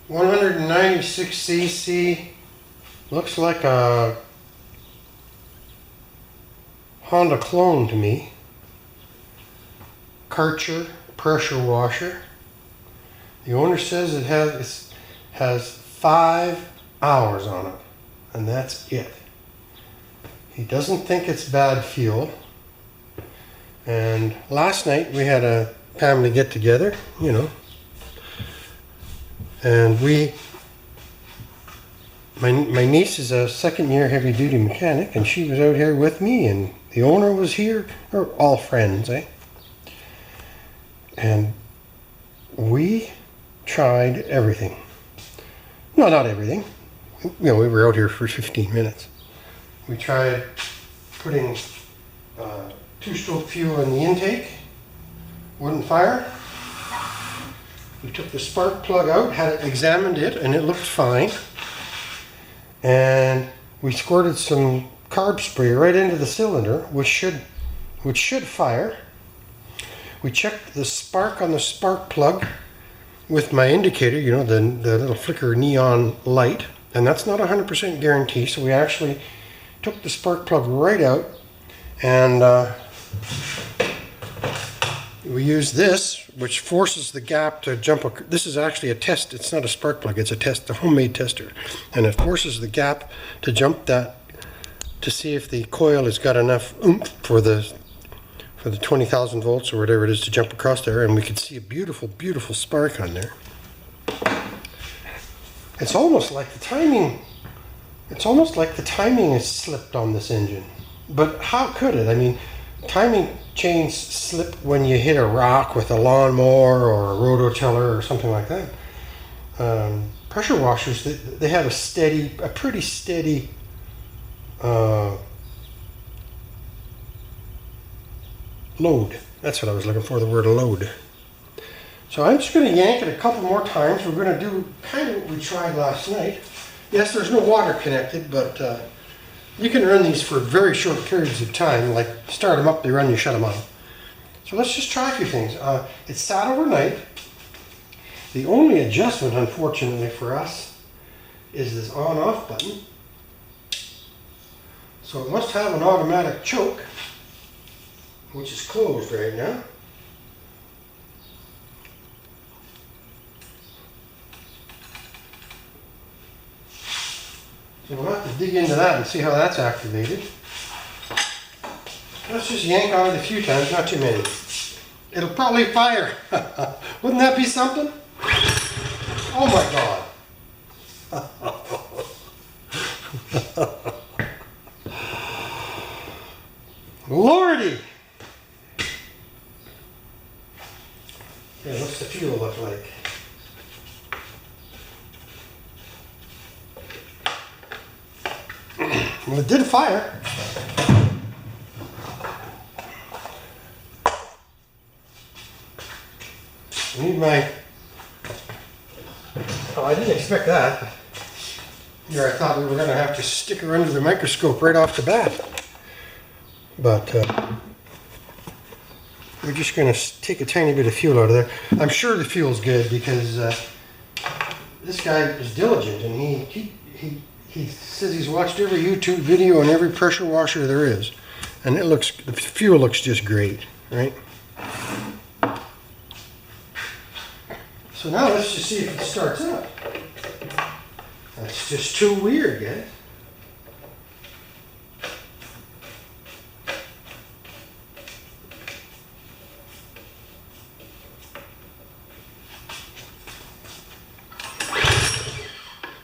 196cc, looks like a Honda clone to me. Karcher pressure washer. The owner says it has 5 hours on it, and that's it. He doesn't think it's bad fuel. And last night we had a family get together, you know, and my niece is a second-year heavy-duty mechanic, and she was out here with me, and the owner was here, or all friends, eh? And we tried everything. No, not everything. You know, we were out here for 15 minutes. We tried putting two-stroke fuel in the intake. Wouldn't fire. We took the spark plug out, examined it, and it looked fine. And we squirted some carb spray right into the cylinder, which should fire. We checked the spark on the spark plug with my indicator, you know, the little flicker neon light, and that's not 100% guarantee, so we actually took the spark plug right out, and we used this, which forces the gap to jump. This is actually a test. It's not a spark plug. It's a test, a homemade tester, and it forces the gap to jump that to see if the coil has got enough oomph for the 20,000 volts or whatever it is to jump across there, and we could see a beautiful, beautiful spark on there. It's almost like the timing. It's almost like the timing is slipped on this engine. But how could it? I mean, timing chains slip when you hit a rock with a lawnmower or a rototiller or something like that. Pressure washers, they have a pretty steady load. That's what I was looking for, the word load. So I'm just going to yank it a couple more times. We're going to do kind of what we tried last night. Yes, there's no water connected, but you can run these for very short periods of time, like start them up, they run, you shut them off. So let's just try a few things. It sat overnight. The only adjustment, unfortunately for us, is this on-off button. So it must have an automatic choke, which is closed right now. So we'll have to dig into that and see how that's activated. Let's just yank on it a few times, not too many. It'll probably fire. Wouldn't that be something? Oh my God. Lordy! Okay, what's the fuel look like? Well, it did fire. I need my... Oh, I didn't expect that. Here I thought we were going to have to stick her under the microscope right off the bat. But we're just going to take a tiny bit of fuel out of there. I'm sure the fuel's good because this guy is diligent, and he says he's watched every YouTube video on every pressure washer there is, and the fuel looks just great, right? So now let's just see if it starts up. That's just too weird, guys.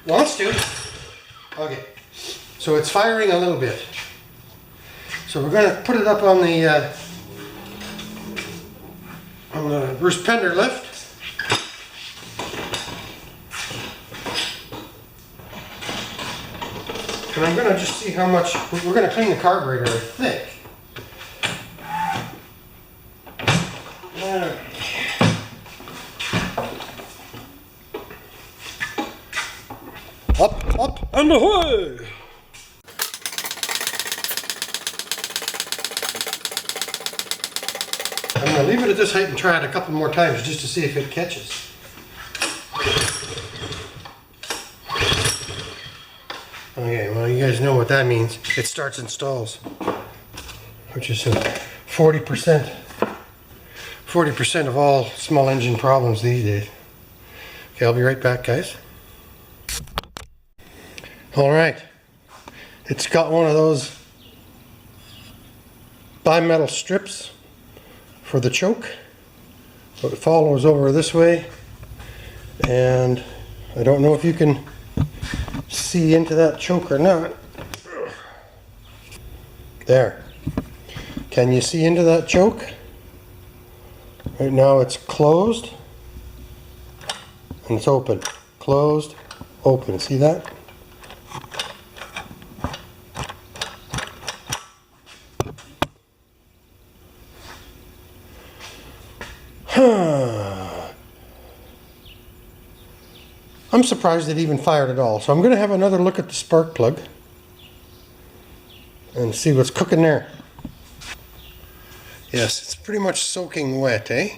Wants to. Okay, so it's firing a little bit. So we're going to put it up on the Bruce Pender lift. And I'm going to just see how much, we're going to clean the carburetor, I think. Up, and ahoy! I'm going to leave it at this height and try it a couple more times just to see if it catches. Okay, well, you guys know what that means. It starts and stalls, which is 40%. 40% of all small engine problems these days. Okay, I'll be right back, guys. All right, it's got one of those bimetal strips for the choke. So it follows over this way, and I don't know if you can see into that choke or not. There. Can you see into that choke? Right now it's closed and it's open. Closed, open. See that? I'm surprised it even fired at all. So I'm going to have another look at the spark plug and see what's cooking there. Yes, it's pretty much soaking wet, eh?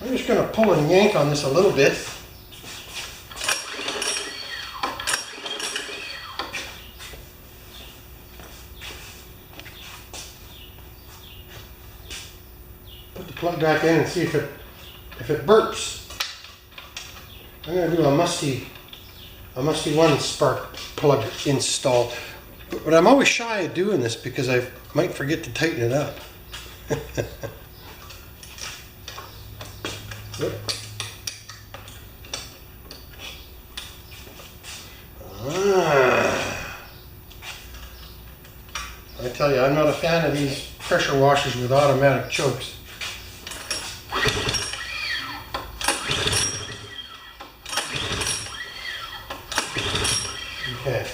I'm just going to pull and yank on this a little bit. Put the plug back in and see if it burps. I'm going to do a musty one spark plug install. But I'm always shy of doing this because I might forget to tighten it up. I tell you, I'm not a fan of these pressure washers with automatic chokes. Okay.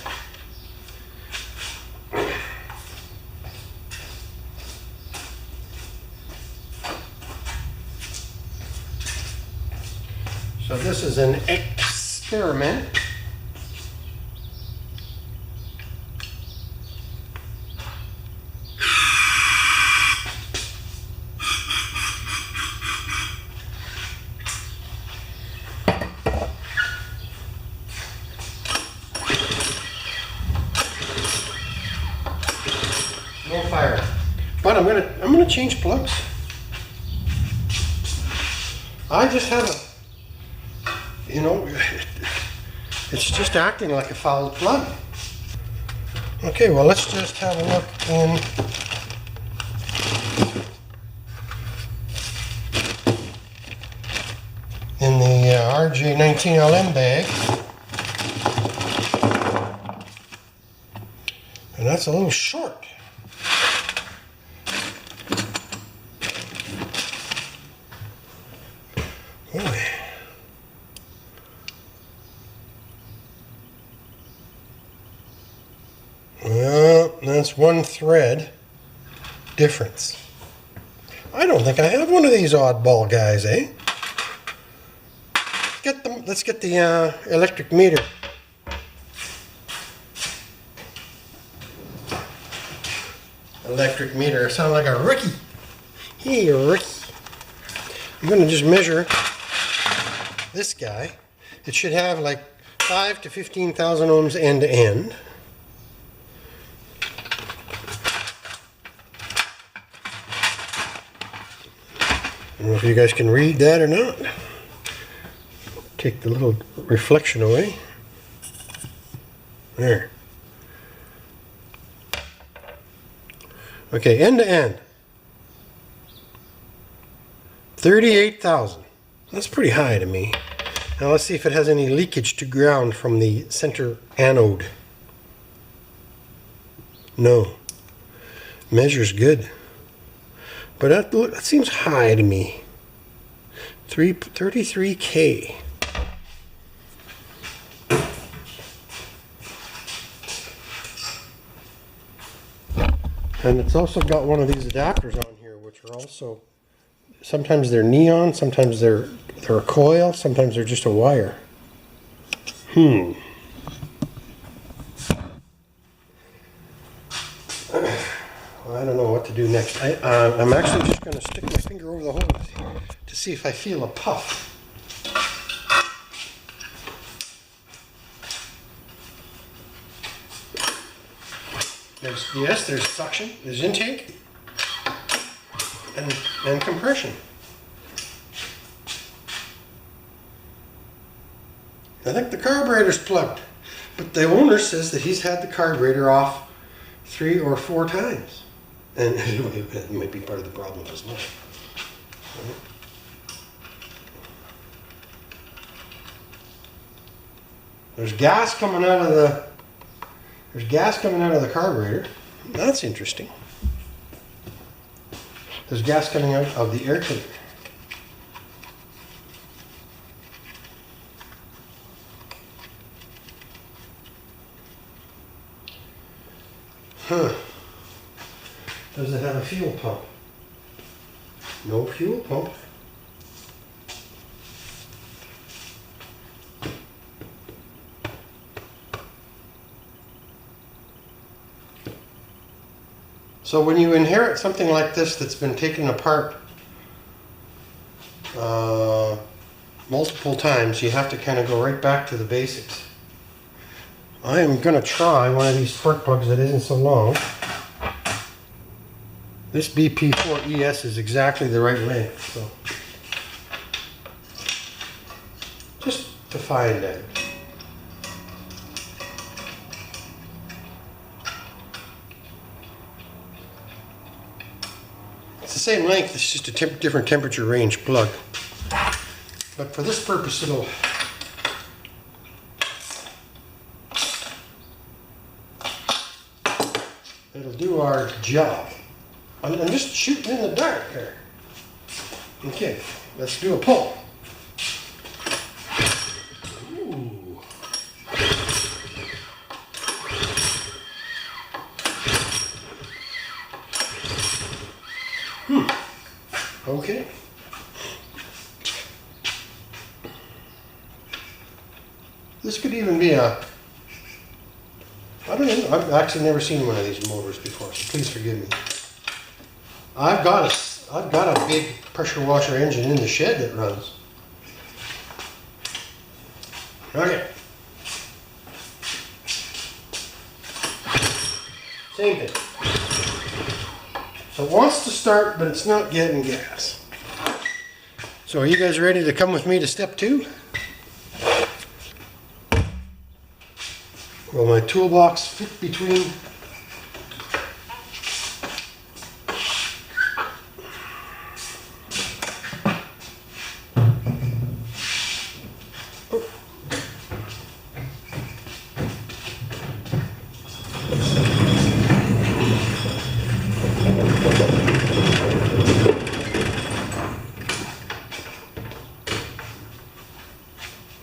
So this is an experiment. No fire. But I'm gonna change plugs. I just have a, you know, it's just acting like a foul plug. Okay, well, let's just have a look in the RJ19LM bag. And that's a little short. Boy. Well, that's one thread difference. I don't think I have one of these oddball guys, eh? Let's get the electric meter. Electric meter. I sound like a rookie. Hey, rookie. I'm going to just measure this guy. It should have like 5 to 15,000 ohms end to end. I don't know if you guys can read that or not. Take the little reflection away. There. Okay, end to end. 38,000. That's pretty high to me. Now let's see if it has any leakage to ground from the center anode. No. Measures good. But that seems high to me. 33K. And it's also got one of these adapters on here, which are also, sometimes they're neon, sometimes they're a coil, sometimes they're just a wire. Well, I don't what to do next. I'm actually just going to stick my finger over the hole to see if I feel a puff. There's suction, there's intake, and compression. I think the carburetor's plugged, but the owner says that he's had the carburetor off 3 or 4 times. And it might be part of the problem as well. There's gas coming out of the carburetor. That's interesting. There's gas coming out of the air filter. Huh. Does it have a fuel pump? No fuel pump. So when you inherit something like this that's been taken apart multiple times, you have to kind of go right back to the basics. I am going to try one of these spark plugs that isn't so long. This BP4ES is exactly the right length, so just to find out. It's the same length, it's just a different temperature range plug. But for this purpose, it'll do our job. I'm just shooting in the dark here. Okay, let's do a pull. Ooh. Okay. This could even be I don't know, I've actually never seen one of these motors before, so please forgive me. I've got a big pressure washer engine in the shed that runs. Okay. Same thing. So it wants to start, but it's not getting gas. So are you guys ready to come with me to step 2? Will my toolbox fit between?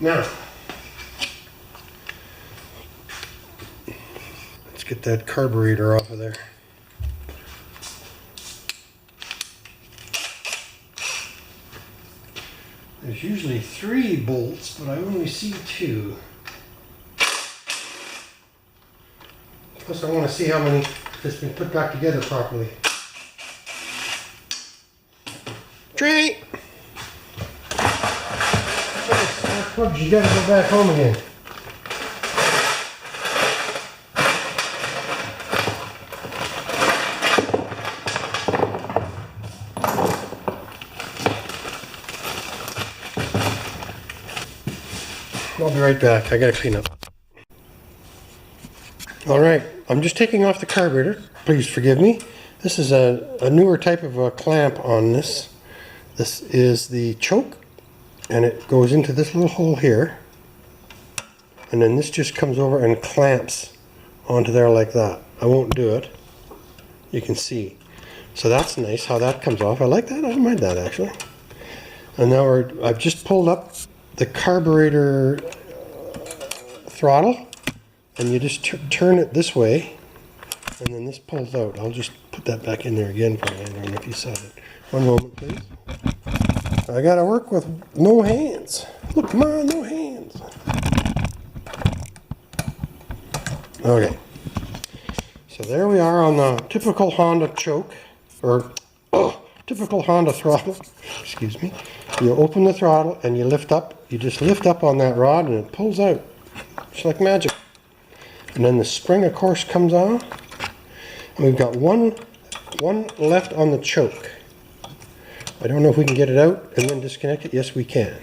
Now, let's get that carburetor off of there. There's usually 3 bolts, but I only see 2. Plus I want to see how many that's been put back together properly. Trey! You gotta go back home again. I'll be right back. I gotta clean up. Alright, I'm just taking off the carburetor. Please forgive me. This is a newer type of a clamp on this. This is the choke. And it goes into this little hole here, and then this just comes over and clamps onto there like that. I won't do it. You can see. So that's nice how that comes off. I like that. I don't mind that actually. And now I've just pulled up the carburetor throttle, and you just turn it this way, and then this pulls out. I'll just put that back in there again for you. I don't know if you saw it. One moment, please. I gotta work with no hands. Look, come on, no hands. Okay. So there we are on the typical Honda choke. or typical Honda throttle, excuse me. You open the throttle and you lift up. You just lift up on that rod and it pulls out. It's like magic. And then the spring, of course, comes off. And we've got one left on the choke. I don't know if we can get it out and then disconnect it. Yes, we can.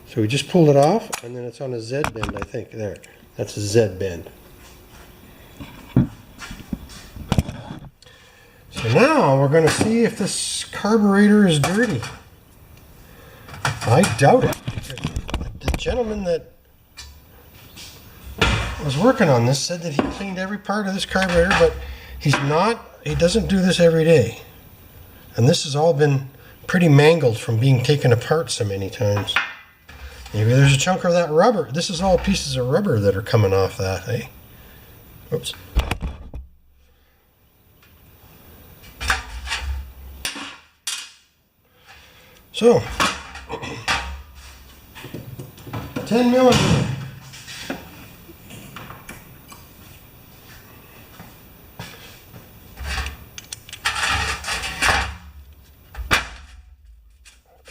So we just pulled it off, and then it's on a Z bend, I think. There. That's a Z bend. So now we're going to see if this carburetor is dirty. I doubt it. The gentleman that was working on this said that he cleaned every part of this carburetor, but he doesn't do this every day. And this has all been pretty mangled from being taken apart so many times. Maybe there's a chunk of that rubber. This is all pieces of rubber that are coming off that, eh? Oops. So, 10 millimeter.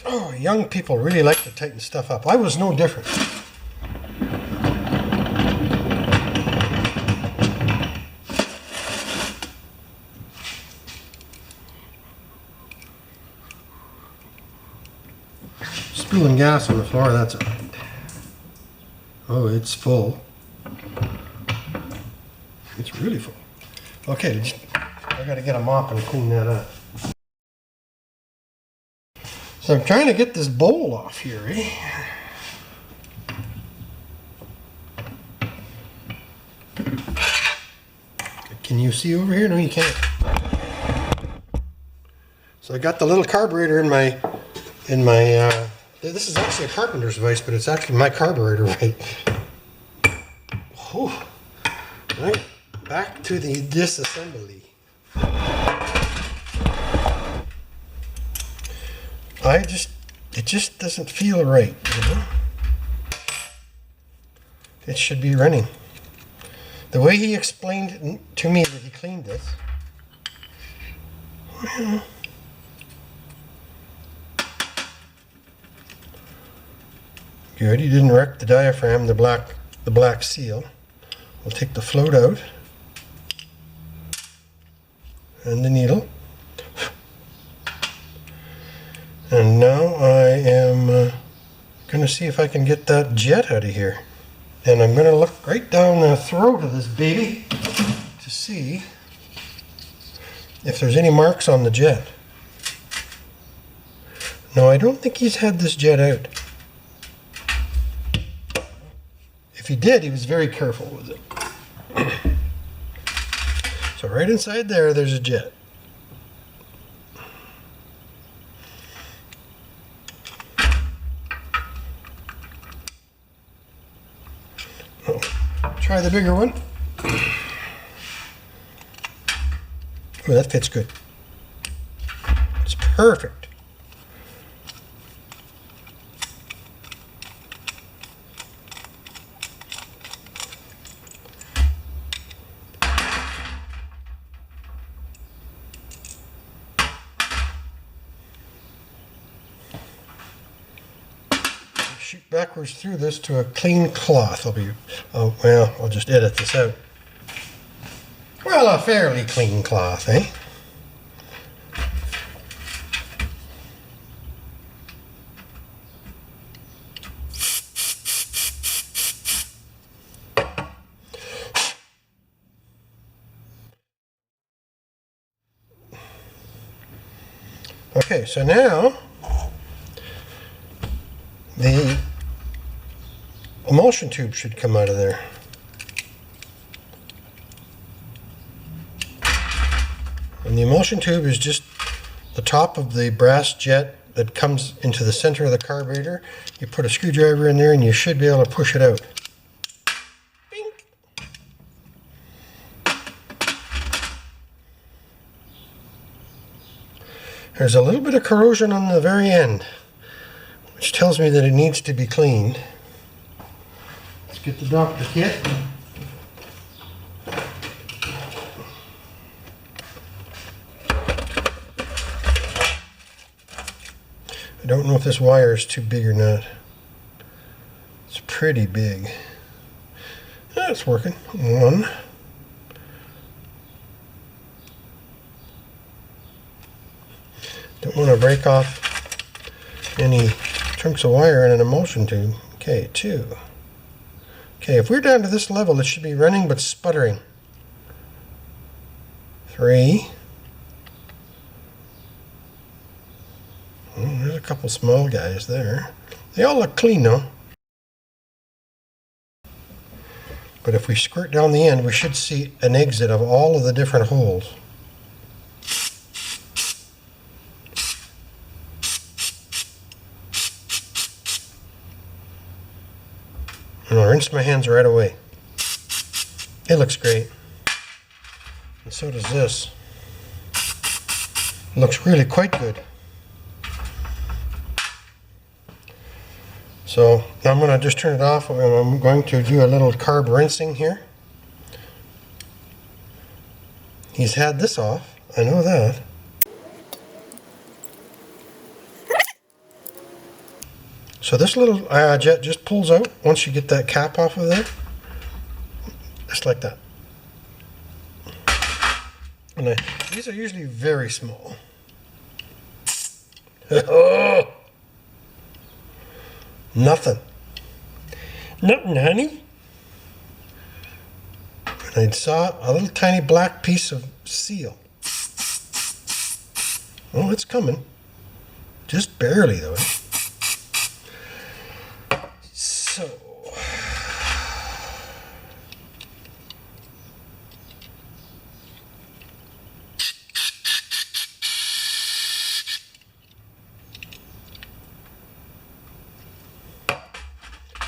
Oh, young people really like to tighten stuff up. I was no different. Spilling gas on the floor, that's it. Oh, it's full. It's really full. Okay, I gotta get a mop and clean that up. So I'm trying to get this bowl off here, eh? Can you see over here? No, you can't. So I got the little carburetor in my this is actually a carpenter's vise, but it's actually my carburetor, right? Whew. Right, back to the disassembly. It just doesn't feel right, you know? It should be running. The way he explained to me that he cleaned this, well, good, he didn't wreck the diaphragm, the black seal. We'll take the float out and the needle. And now I am going to see if I can get that jet out of here. And I'm going to look right down the throat of this baby to see if there's any marks on the jet. No, I don't think he's had this jet out. If he did, he was very careful with it. So right inside there, there's a jet. Try the bigger one. Oh, that fits good. It's perfect. Shoot backwards through this to a clean cloth. Well, I'll just edit this out. Well, a fairly clean cloth, eh? Okay, so now the emulsion tube should come out of there. And the emulsion tube is just the top of the brass jet that comes into the center of the carburetor. You put a screwdriver in there and you should be able to push it out. Bink. There's a little bit of corrosion on the very end, which tells me that it needs to be cleaned. Let's get the doctor kit. I don't know if this wire is too big or not. It's pretty big. That's working. One. Don't want to break off any chunks of wire in an emulsion tube. Okay, 2. Okay, if we're down to this level, it should be running but sputtering. 3. Oh, there's a couple small guys there. They all look clean though. But if we squirt down the end, we should see an exit of all of the different holes. And I'll rinse my hands right away. It looks great. And so does this. It looks really quite good. So now I'm going to just turn it off, and I'm going to do a little carb rinsing here. He's had this off, I know that. So this little jet just pulls out once you get that cap off of there. Just like that. And these are usually very small. Oh! Nothing. Nothing, honey. And I saw a little tiny black piece of seal. Oh, it's coming. Just barely, though. So...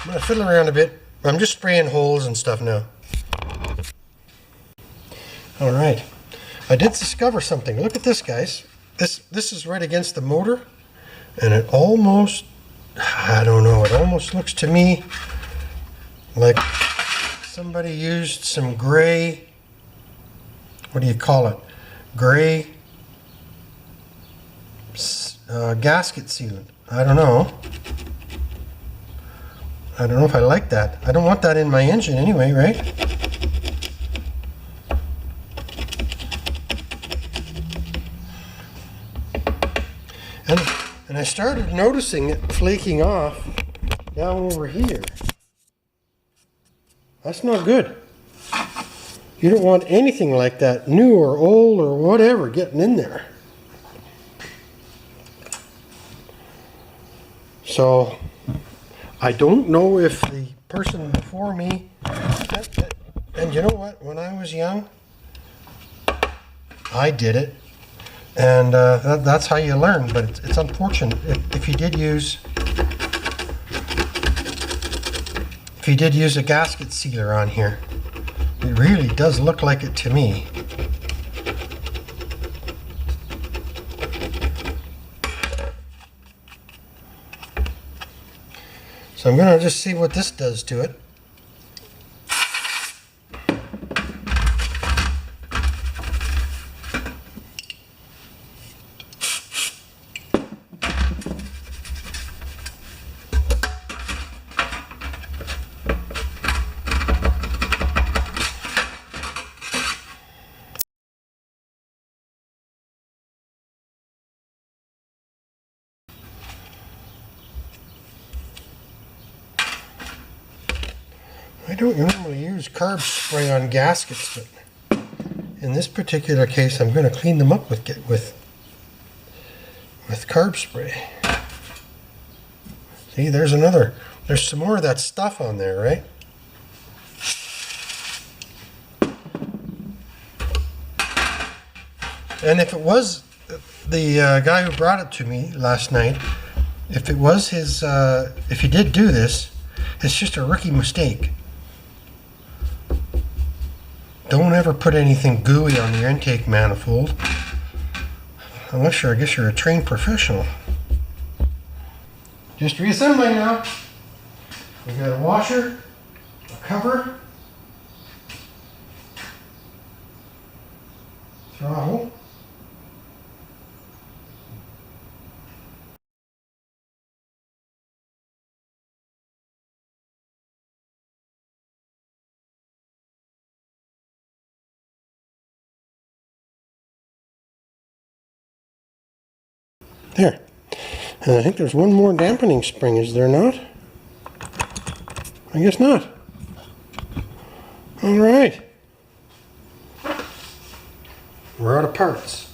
I'm going to fiddle around a bit. I'm just spraying holes and stuff now. Alright. I did discover something. Look at this, guys. This is right against the motor. And it almost, I don't know, it almost looks to me like somebody used some gray, what do you call it? Gray gasket sealant. I don't know. I don't know if I like that. I don't want that in my engine anyway, right? And I started noticing it flaking off down over here. That's not good. You don't want anything like that, new or old or whatever, getting in there. So I don't know if the person before me, and you know what, when I was young, I did it, and that's how you learn, but it's unfortunate. If you did use a gasket sealer on here, it really does look like it to me. So I'm going to just see what this does to it. I don't normally use carb spray on gaskets, but in this particular case, I'm going to clean them up with carb spray. See, there's some more of that stuff on there, right? And if it was the guy who brought it to me last night, if it was his, if he did do this, it's just a rookie mistake. Don't ever put anything gooey on your intake manifold, unless I guess you're a trained professional. Just reassembling now. We've got a washer, a cover, throttle, There. And I think there's one more dampening spring, is there not? I guess not. All right. We're out of parts.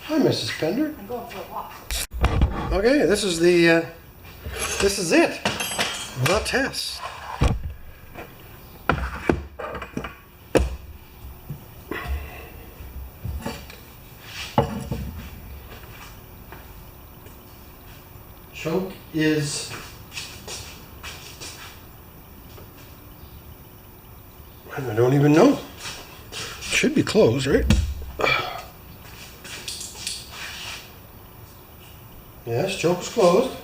Hi, Mrs. Pender. I'm going for a walk. Okay, this is it. The test. Choke is I don't even know. Should be closed, right? Yes, choke's closed.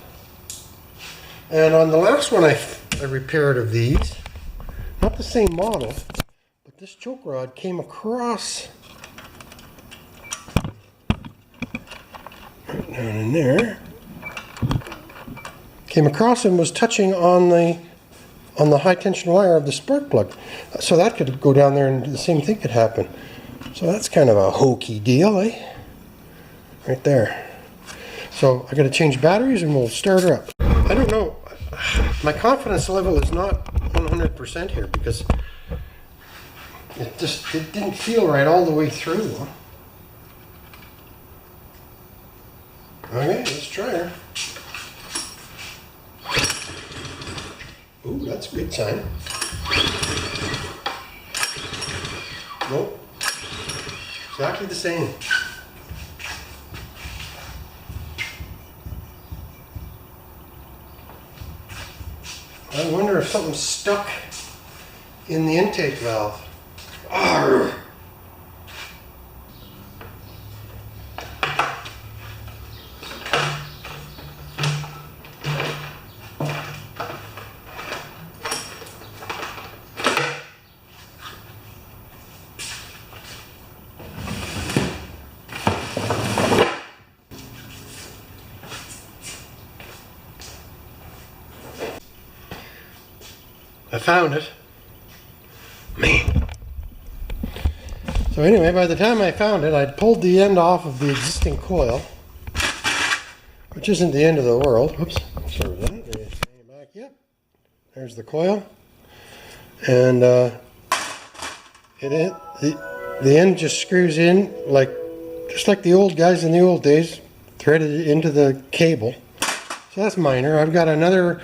And on the last one I repaired of these, not the same model, but this choke rod came across right down in there. Came across and was touching on the high tension wire of the spark plug. So that could go down there and the same thing could happen. So that's kind of a hokey deal, eh? Right there. So I got to change batteries and we'll start her up. I don't know. My confidence level is not 100% here because it didn't feel right all the way through. Okay, let's try her. Ooh, that's a good sign. Nope. Exactly the same. I wonder if something's stuck in the intake valve. Arrgh. I found it. Man. So anyway, by the time I found it, I'd pulled the end off of the existing coil, which isn't the end of the world. Whoops. Sorry about that. There's back. Yep. There's the coil. And the end just screws in just like the old guys in the old days, threaded into the cable. So that's minor. I've got another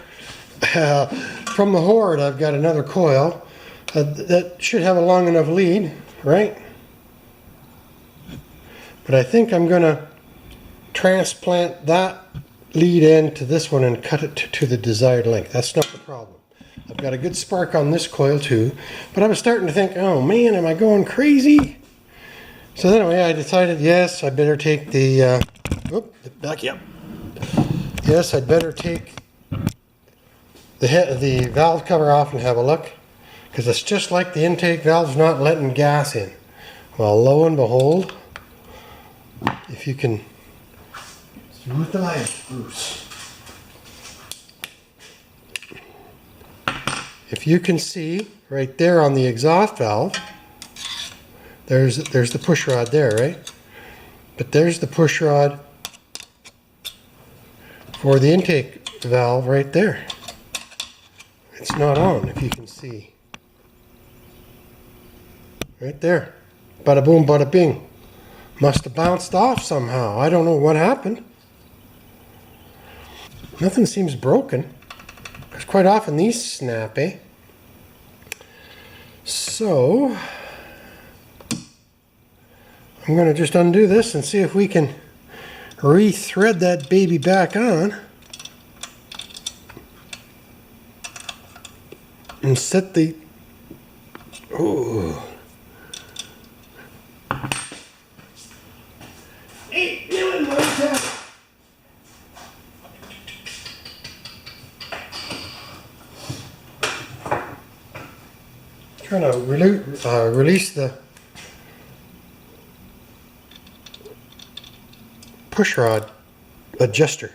from the Horde, I've got another coil that should have a long enough lead, right? But I think I'm going to transplant that lead end to this one and cut it to the desired length. That's not the problem. I've got a good spark on this coil too, but I was starting to think, oh man, am I going crazy? So anyway, I decided, yes, I better take the, back up. Yes, I'd better take the valve cover off and have a look, because it's just like the intake valve's not letting gas in. Well, lo and behold, if you can smooth the light, Bruce. If you can see right there on the exhaust valve, there's the push rod there, right? But there's the push rod for the intake valve right there. It's not on, if you can see. Right there. Bada boom, bada bing. Must have bounced off somehow. I don't know what happened. Nothing seems broken. Because quite often these snap, eh? So, I'm going to just undo this and see if we can re-thread that baby back on. And set the, oh. Trying to release the push rod adjuster.